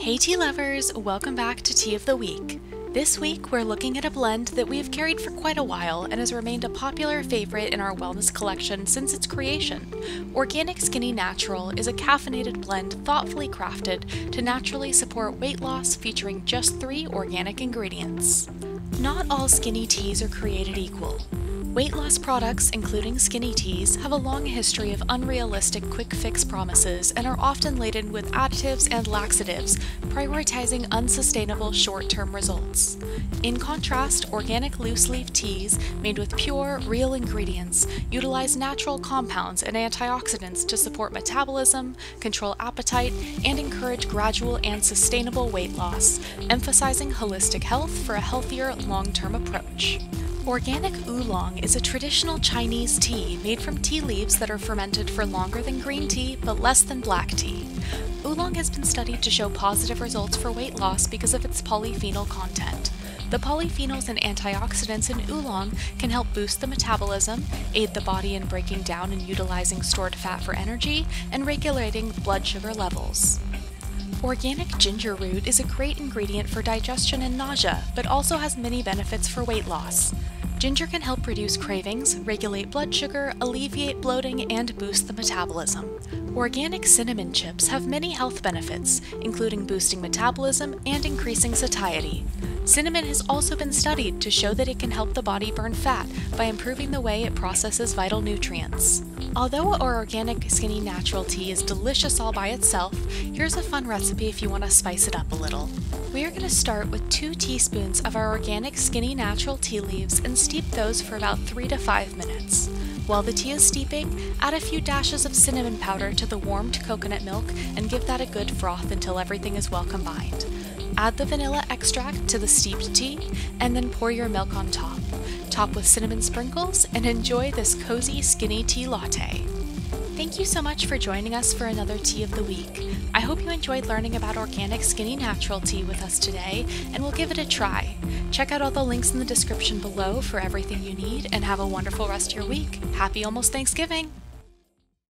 Hey tea lovers, welcome back to Tea of the Week. This week we're looking at a blend that we have carried for quite a while and has remained a popular favorite in our wellness collection since its creation. Organic Skinny Natural is a caffeinated blend thoughtfully crafted to naturally support weight loss featuring just 3 organic ingredients. Not all skinny teas are created equal. Weight loss products, including skinny teas, have a long history of unrealistic quick fix promises and are often laden with additives and laxatives, prioritizing unsustainable short-term results. In contrast, organic loose-leaf teas made with pure, real ingredients utilize natural compounds and antioxidants to support metabolism, control appetite, and encourage gradual and sustainable weight loss, emphasizing holistic health for a healthier, long-term approach. Organic oolong is a traditional Chinese tea made from tea leaves that are fermented for longer than green tea but less than black tea. Oolong has been studied to show positive results for weight loss because of its polyphenol content. The polyphenols and antioxidants in oolong can help boost the metabolism, aid the body in breaking down and utilizing stored fat for energy, and regulating blood sugar levels. Organic ginger root is a great ingredient for digestion and nausea, but also has many benefits for weight loss. Ginger can help reduce cravings, regulate blood sugar, alleviate bloating, and boost the metabolism. Organic cinnamon chips have many health benefits, including boosting metabolism and increasing satiety. Cinnamon has also been studied to show that it can help the body burn fat by improving the way it processes vital nutrients. Although our organic skinny natural tea is delicious all by itself, here's a fun recipe if you want to spice it up a little. We are going to start with 2 teaspoons of our organic skinny natural tea leaves and steep those for about 3 to 5 minutes. While the tea is steeping, add a few dashes of cinnamon powder to the warmed coconut milk and give that a good froth until everything is well combined. Add the vanilla extract to the steeped tea and then pour your milk on top. Top with cinnamon sprinkles and enjoy this cozy skinny tea latte. Thank you so much for joining us for another Tea of the Week. I hope you enjoyed learning about organic skinny natural tea with us today, and we'll give it a try. Check out all the links in the description below for everything you need, and have a wonderful rest of your week. Happy almost Thanksgiving!